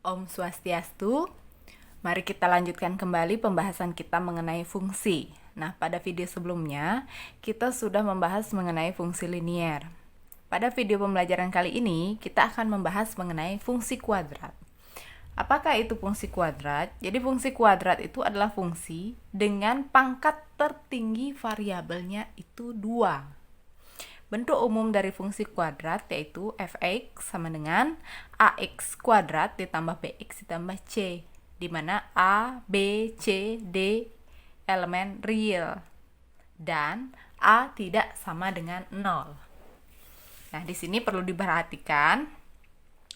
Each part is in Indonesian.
Om Swastiastu. Mari kita lanjutkan kembali pembahasan kita mengenai fungsi. Nah, pada video sebelumnya, kita sudah membahas mengenai fungsi linier. Pada video pembelajaran kali ini, kita akan membahas mengenai fungsi kuadrat. Apakah itu fungsi kuadrat? Jadi fungsi kuadrat itu adalah fungsi dengan pangkat tertinggi variabelnya itu 2. Bentuk umum dari fungsi kuadrat yaitu f(x) sama dengan ax kuadrat ditambah bx ditambah c, di mana a, b, c, d elemen real dan a tidak sama dengan 0. Nah, di sini perlu diperhatikan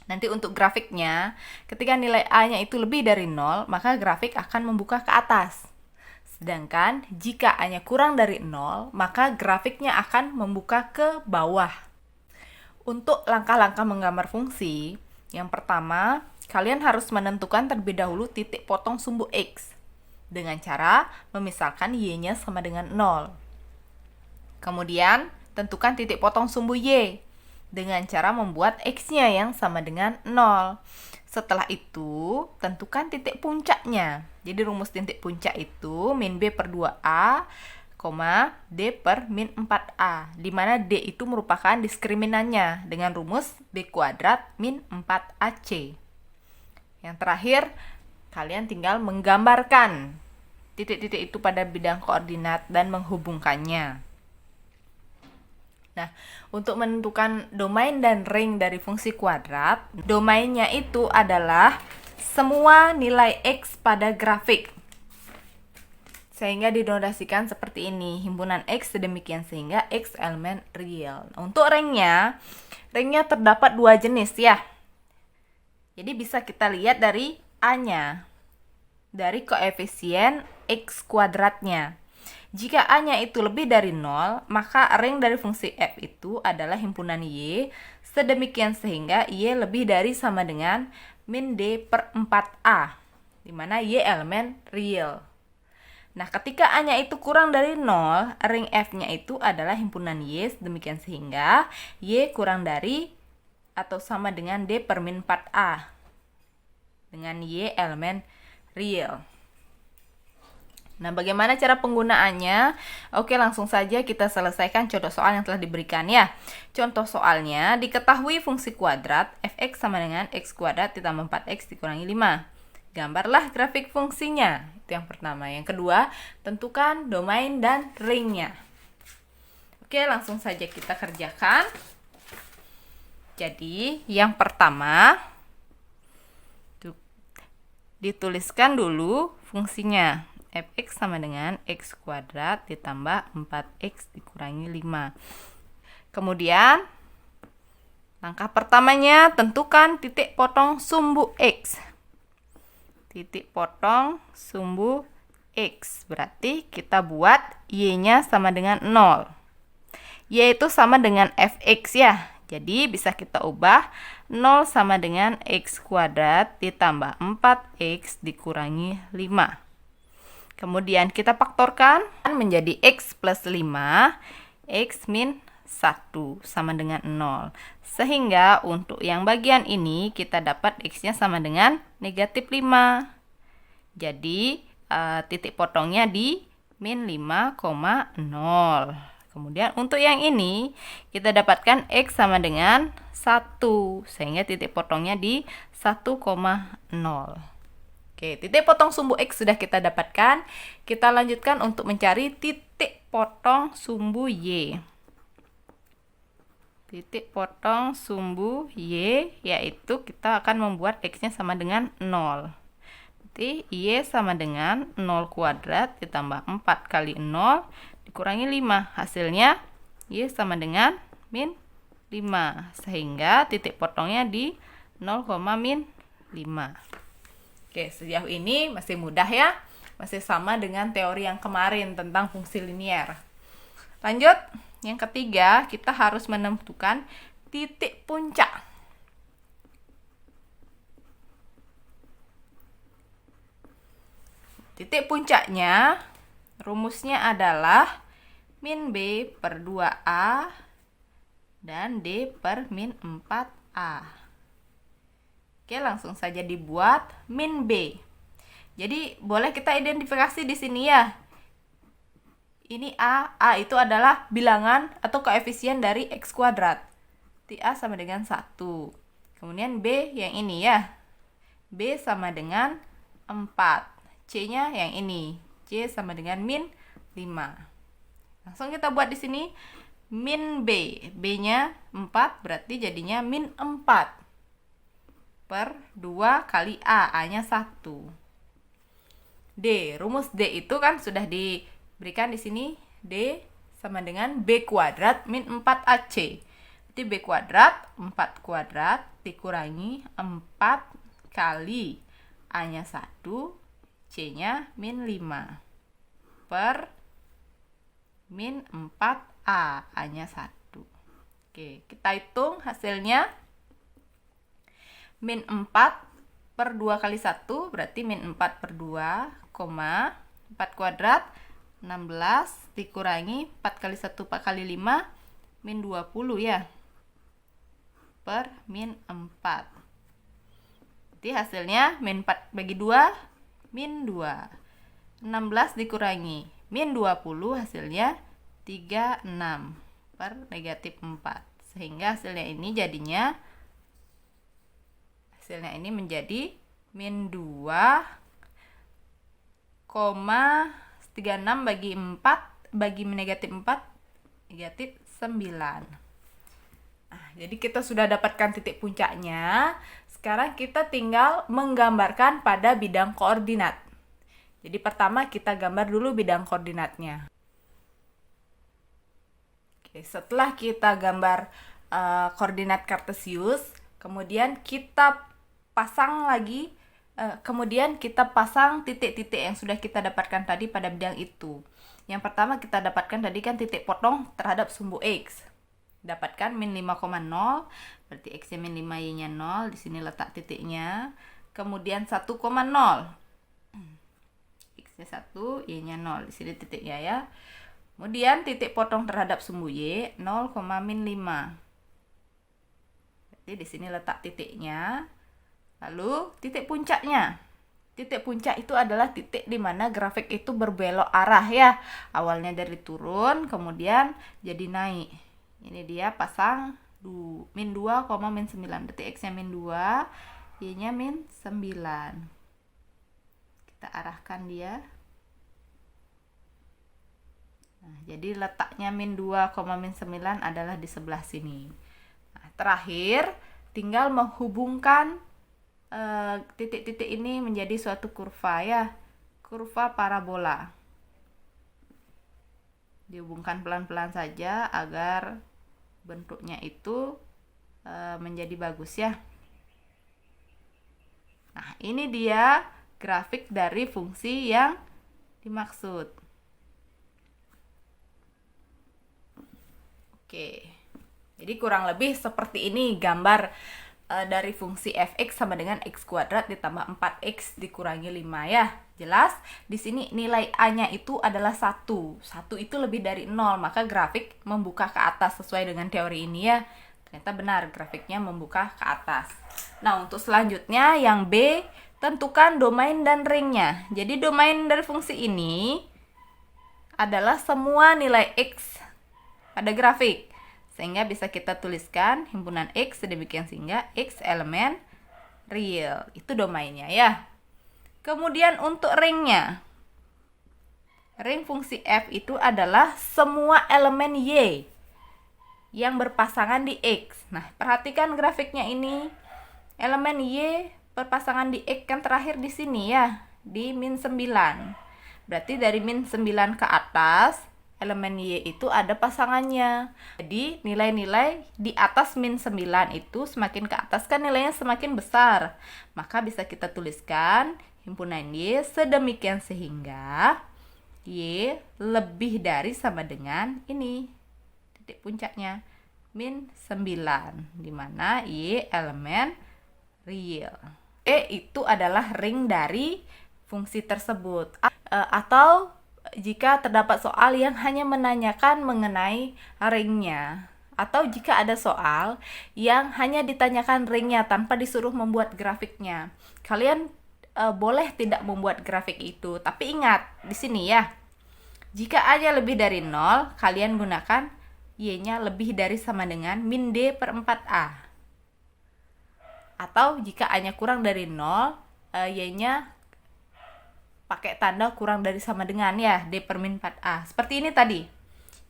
nanti untuk grafiknya, ketika nilai a-nya itu lebih dari 0, maka grafik akan membuka ke atas. Sedangkan jika A-nya kurang dari 0, maka grafiknya akan membuka ke bawah. Untuk langkah-langkah menggambar fungsi, yang pertama, kalian harus menentukan terlebih dahulu titik potong sumbu X dengan cara memisahkan Y-nya sama dengan 0. Kemudian, tentukan titik potong sumbu Y dengan cara membuat X-nya yang sama dengan 0. Setelah itu, tentukan titik puncaknya. Jadi rumus titik puncak itu min B per 2A, D per min 4A, di mana D itu merupakan diskriminannya dengan rumus B kuadrat min 4AC. Yang terakhir, kalian tinggal menggambarkan titik-titik itu pada bidang koordinat dan menghubungkannya. Nah, untuk menentukan domain dan ring dari fungsi kuadrat, domainnya itu adalah semua nilai X pada grafik. Sehingga dinotasikan seperti ini, himpunan X sedemikian sehingga X elemen real. Nah, untuk ringnya terdapat 2 jenis ya. Jadi bisa kita lihat dari A-nya, dari koefisien X kuadratnya. Jika A-nya itu lebih dari 0, maka ring dari fungsi f itu adalah himpunan Y, sedemikian sehingga Y lebih dari sama dengan min D per 4A, di mana Y elemen real. Nah, ketika A-nya itu kurang dari 0, ring F-nya itu adalah himpunan Y, sedemikian sehingga Y kurang dari atau sama dengan D per min 4A, dengan Y elemen real. Nah, bagaimana cara penggunaannya? Oke, langsung saja kita selesaikan contoh soal yang telah diberikan ya. Contoh soalnya, diketahui fungsi kuadrat f(x) sama dengan x kuadrat ditambah 4x dikurangi 5. Gambarlah grafik fungsinya. Itu yang pertama. Yang kedua, tentukan domain dan ringnya. Oke, langsung saja kita kerjakan. Jadi, yang pertama, dituliskan dulu fungsinya. Fx sama dengan x kuadrat ditambah 4x dikurangi 5. Kemudian, langkah pertamanya tentukan titik potong sumbu x. Titik potong sumbu x. Berarti kita buat y-nya sama dengan 0. Y itu sama dengan fx ya. Jadi bisa kita ubah 0 sama dengan x kuadrat ditambah 4x dikurangi 5. Kemudian kita faktorkan menjadi x plus 5, x min 1 sama dengan 0. Sehingga untuk yang bagian ini kita dapat x-nya sama dengan negatif 5. Jadi titik potongnya di min 5,0. Kemudian untuk yang ini kita dapatkan x sama dengan 1. Sehingga titik potongnya di 1,0. Oke, titik potong sumbu X sudah kita dapatkan. Kita lanjutkan untuk mencari titik potong sumbu Y. Titik potong sumbu Y, yaitu kita akan membuat X-nya sama dengan 0. Jadi, Y sama dengan 0 kuadrat ditambah 4 kali 0 dikurangi 5. Hasilnya, Y sama dengan min 5. Sehingga titik potongnya di 0, min 5. Oke, sejauh ini masih mudah ya. Masih sama dengan teori yang kemarin tentang fungsi linier. Lanjut, yang ketiga, kita harus menentukan titik puncak. Titik puncaknya, rumusnya adalah min B per 2A dan D per min 4A. Oke, langsung saja dibuat min B. Jadi boleh kita identifikasi di sini ya. Ini A itu adalah bilangan atau koefisien dari X kuadrat. Berarti A sama dengan 1. Kemudian B yang ini ya. B sama dengan 4. C-nya yang ini. C sama dengan min 5. Langsung kita buat di sini min B. B-nya 4 berarti jadinya min 4 per 2 kali A. A-nya 1. D. Rumus D itu kan sudah diberikan di sini. D sama dengan B kuadrat min 4AC. Berarti B kuadrat 4 kuadrat dikurangi 4 kali A-nya 1, C-nya min 5 per min 4A, A-nya 1. Oke, kita hitung hasilnya. Min 4 per 2 kali 1 berarti min 4 per 2, 4 kuadrat 16 dikurangi 4 kali 1 4 kali 5 min 20 ya, per min 4. Jadi hasilnya min 4 bagi 2 min 2. 16 dikurangi min 20 hasilnya 36 per negatif 4. Sehingga hasilnya ini menjadi min 2,36 bagi 4 bagi negatif 4 negatif 9. Nah, jadi kita sudah dapatkan titik puncaknya. Sekarang kita tinggal menggambarkan pada bidang koordinat. Jadi pertama kita gambar dulu bidang koordinatnya. Oke, setelah kita gambar koordinat kartesius, kemudian kita pasang titik-titik yang sudah kita dapatkan tadi pada bidang itu. Yang pertama kita dapatkan tadi kan titik potong terhadap sumbu X. Dapatkan min 5,0, berarti X-nya min 5, Y-nya 0. Di sini letak titiknya. Kemudian 1,0. X-nya 1, Y-nya 0. Di sini titiknya ya. Kemudian titik potong terhadap sumbu Y 0, min 5. Berarti di sini letak titiknya. Lalu titik puncaknya. Titik puncak itu adalah titik di mana grafik itu berbelok arah ya. Awalnya dari turun, kemudian jadi naik. Ini dia pasang min 2, min 9. Berarti X-nya min 2, Y-nya min 9. Kita arahkan dia. Nah, jadi letaknya min 2, min 9 adalah di sebelah sini. Nah, terakhir tinggal menghubungkan titik-titik ini menjadi suatu kurva ya, kurva parabola. Dihubungkan pelan-pelan saja agar bentuknya itu menjadi bagus ya. Nah, ini dia grafik dari fungsi yang dimaksud. Oke, jadi kurang lebih seperti ini gambar dari fungsi fx sama dengan x kuadrat ditambah 4x dikurangi 5 ya. Jelas, di sini nilai A-nya itu adalah 1. 1 itu lebih dari 0, maka grafik membuka ke atas sesuai dengan teori ini ya. Ternyata benar, grafiknya membuka ke atas. Nah, untuk selanjutnya yang B, tentukan domain dan ringnya. Jadi domain dari fungsi ini adalah semua nilai x pada grafik. Sehingga bisa kita tuliskan himpunan X sedemikian sehingga X elemen real. Itu domainnya ya. Kemudian untuk ringnya. Ring fungsi F itu adalah semua elemen Y yang berpasangan di X. Nah, perhatikan grafiknya ini. Elemen Y berpasangan di X kan terakhir di sini ya. Di min 9. Berarti dari min 9 ke atas elemen Y itu ada pasangannya. Jadi nilai-nilai di atas min 9 itu semakin ke atas kan nilainya semakin besar. Maka bisa kita tuliskan himpunan Y sedemikian sehingga Y lebih dari sama dengan ini. Titik puncaknya min 9. Dimana Y elemen real. E itu adalah ring dari fungsi tersebut. Atau jika terdapat soal yang hanya menanyakan mengenai ringnya. Atau jika ada soal yang hanya ditanyakan ringnya tanpa disuruh membuat grafiknya, kalian boleh tidak membuat grafik itu. Tapi ingat, di sini ya, jika A-nya lebih dari 0, kalian gunakan Y-nya lebih dari sama dengan min D per 4A. Atau jika A-nya kurang dari 0, Y-nya pakai tanda kurang dari sama dengan ya, D per min 4A. Seperti ini tadi.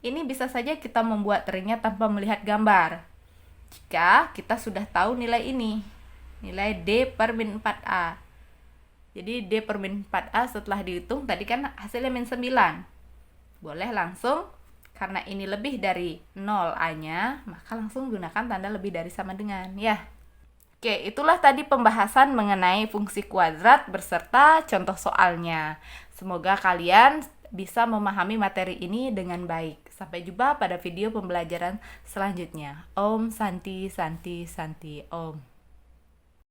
Ini bisa saja kita membuat ringnya tanpa melihat gambar. Jika kita sudah tahu nilai ini, nilai D per min 4A. Jadi D per min 4A setelah dihitung tadi kan hasilnya min 9. Boleh langsung, karena ini lebih dari 0 A-nya, maka langsung gunakan tanda lebih dari sama dengan ya. Oke, itulah tadi pembahasan mengenai fungsi kuadrat beserta contoh soalnya. Semoga kalian bisa memahami materi ini dengan baik. Sampai jumpa pada video pembelajaran selanjutnya. Om Santi Santi Santi Om.